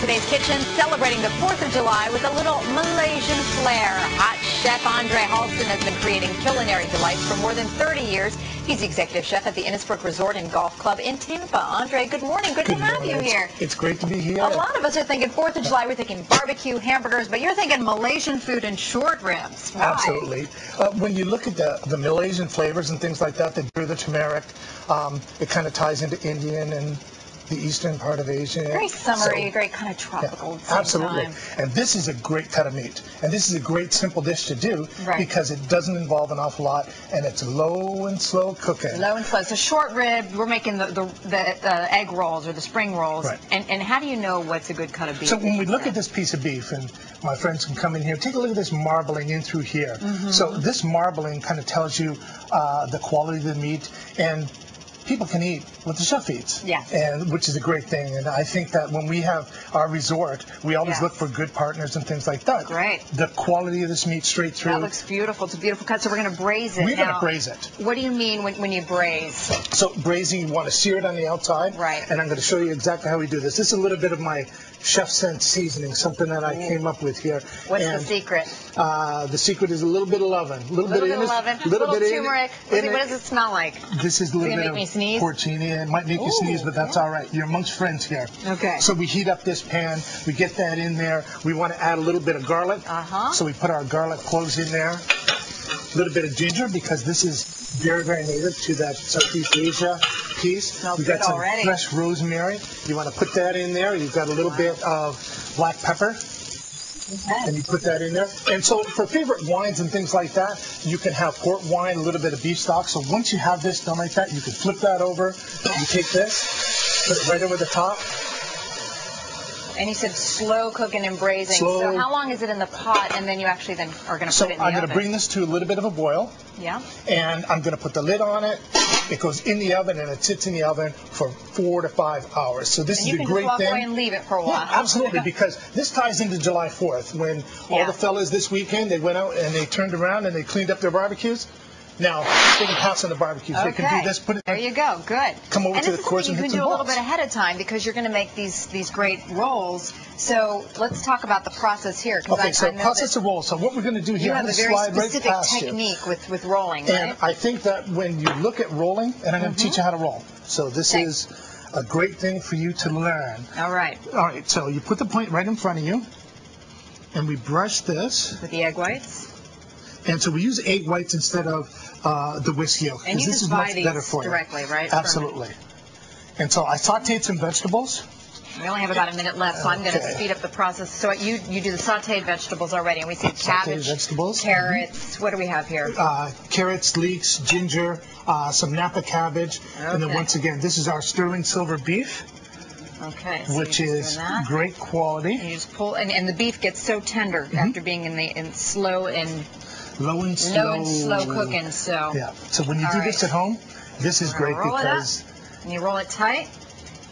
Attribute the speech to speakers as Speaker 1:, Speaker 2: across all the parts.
Speaker 1: today's kitchen, celebrating the 4th of July with a little Malaysian flair. Hot chef Andrè Halston has been creating culinary delights for more than 30 years. He's the executive chef at the Innisbrook Resort and Golf Club in Tampa. Andrè, good morning. Good to have you here.
Speaker 2: It's great to be here.
Speaker 1: A lot of us are thinking 4th of July, we're thinking barbecue, hamburgers, but you're thinking Malaysian food and short ribs. Why?
Speaker 2: Absolutely. When you look at the Malaysian flavors and things like that, the turmeric, it kind of ties into Indian and the eastern part of Asia.
Speaker 1: Very summery, very kind of tropical at the same
Speaker 2: absolutely.
Speaker 1: time.
Speaker 2: And this is a great cut of meat. And this is a great simple dish to do because it doesn't involve an awful lot, and it's low and slow cooking.
Speaker 1: Low and slow. So short rib, we're making the egg rolls or the spring rolls.
Speaker 2: Right.
Speaker 1: And how do you know what's a good cut of beef?
Speaker 2: So when we look at this piece of beef, and my friends can come in here, take a look at this marbling in through here. So this marbling kind of tells you the quality of the meat, and people can eat what the chef eats, and which is a great thing. And I think that when we have our resort, we always look for good partners and things like that.
Speaker 1: Great.
Speaker 2: The quality of this meat straight through.
Speaker 1: That looks beautiful. It's a beautiful cut. So we're going to braise it.
Speaker 2: We're going to braise it.
Speaker 1: What do you mean when you braise?
Speaker 2: So braising, you want to sear it on the outside.
Speaker 1: Right.
Speaker 2: And I'm going to show you exactly how we do this. This is a little bit of my chef sense seasoning, something that I came up with here.
Speaker 1: What's the secret?
Speaker 2: The secret is a little bit of leaven. A little bit of
Speaker 1: leaven. A little turmeric. What does it smell like?
Speaker 2: This is a little bit
Speaker 1: make me
Speaker 2: of
Speaker 1: sneeze?
Speaker 2: porcini. It might make you sneeze, but that's all right. You're amongst friends here.
Speaker 1: Okay.
Speaker 2: So we heat up this pan. We get that in there. We want to add a little bit of garlic. So we put our garlic cloves in there. A little bit of ginger, because this is very, very native to that Southeast Asia piece.
Speaker 1: Smells
Speaker 2: we got
Speaker 1: good
Speaker 2: some
Speaker 1: already.
Speaker 2: fresh rosemary. You want to put that in there. You've got a little bit of black pepper. And you put that in there. And so for favorite wines and things like that, you can have port wine, a little bit of beef stock. So once you have this done like that, you can flip that over. You take this, put it right over the top.
Speaker 1: And you said slow cooking and braising.
Speaker 2: Slow.
Speaker 1: So how long is it in the pot, and then you actually then are going to put it in the oven?
Speaker 2: I'm going to bring this to a little bit of a boil.
Speaker 1: Yeah.
Speaker 2: And I'm going to put the lid on it. It goes in the oven, and it sits in the oven for 4 to 5 hours. So this is a great thing.
Speaker 1: You can just walk away and leave it for a while.
Speaker 2: Yeah, absolutely, because this ties into July 4th, when all the fellas this weekend, they went out and they turned around and they cleaned up their barbecues. Now, they can pass on the barbecues. They can do this, put it
Speaker 1: there you go, good.
Speaker 2: Come over to the course and hit some balls.
Speaker 1: You can do a little bit ahead of time, because you're going to make these great rolls. So let's talk about the process here.
Speaker 2: Okay, so process of roll. So what we're going to do here, I'm going to slide right past you.
Speaker 1: You have a very specific technique with rolling, right?
Speaker 2: And I think that when you look at rolling, and I'm going to teach you how to roll. So this is a great thing for you to learn.
Speaker 1: All right.
Speaker 2: All right, so you put the plate right in front of you, and we brush this.
Speaker 1: With the egg whites?
Speaker 2: And so we use egg whites instead of the whisk yolk, because this is much better for you.
Speaker 1: Directly, right?
Speaker 2: Absolutely. And so I sauteed some vegetables.
Speaker 1: We only have about a minute left, so I'm going to speed up the process. So you do the sauteed vegetables already, and we see cabbage, carrots. What do we have here?
Speaker 2: Carrots, leeks, ginger, some Napa cabbage, and then once again, this is our sterling silver beef.
Speaker 1: Okay. So
Speaker 2: which is great quality.
Speaker 1: And you just pull, and the beef gets so tender after being in slow and
Speaker 2: low and slow
Speaker 1: cooking. So
Speaker 2: So when you do this at home, this is great because
Speaker 1: and you roll it tight.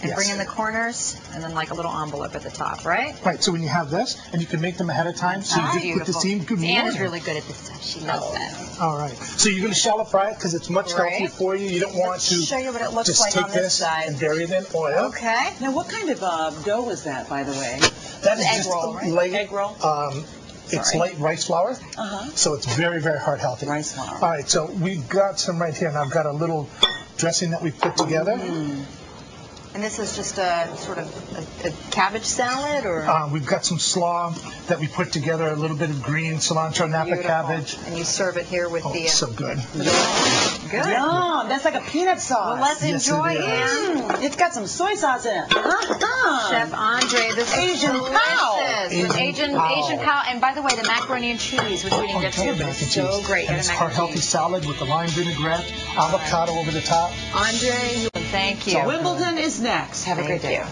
Speaker 1: And bring in the corners, and then like a little envelope at the top, right?
Speaker 2: Right, so when you have this, and you can make them ahead of time, so you just put the seam. Good morning.
Speaker 1: Anna's really good at this stuff. She loves that.
Speaker 2: All right. So you're going to shallow fry it because it's much healthier for you. You don't want to
Speaker 1: show you what it looks
Speaker 2: just
Speaker 1: like
Speaker 2: take
Speaker 1: on this
Speaker 2: this
Speaker 1: side.
Speaker 2: and bury it in oil.
Speaker 1: Okay.
Speaker 3: Now, what kind of dough is that, by the way?
Speaker 2: That is
Speaker 1: egg
Speaker 2: just
Speaker 1: roll, right?
Speaker 2: light,
Speaker 3: egg roll?
Speaker 2: It's light rice flour, so it's very, very heart healthy.
Speaker 3: Rice flour.
Speaker 2: All right, so we've got some right here, and I've got a little dressing that we put together.
Speaker 1: And this is just a sort of a cabbage salad, or?
Speaker 2: We've got some slaw that we put together, a little bit of green cilantro, Napa cabbage.
Speaker 1: And you serve it here with the...
Speaker 2: so good.
Speaker 1: Good.
Speaker 3: Yum, that's like a peanut sauce.
Speaker 1: Well, let's enjoy it.
Speaker 3: It's got some soy sauce in it.
Speaker 1: Chef Andrè, this is
Speaker 3: Asian cow.
Speaker 1: Asian cow. And by the way, the macaroni and cheese with sweet and so great.
Speaker 2: And it's heart-healthy salad with the lime vinaigrette, avocado over the top.
Speaker 1: Andrè, thank you.
Speaker 3: So Wimbledon is next. Have a great day.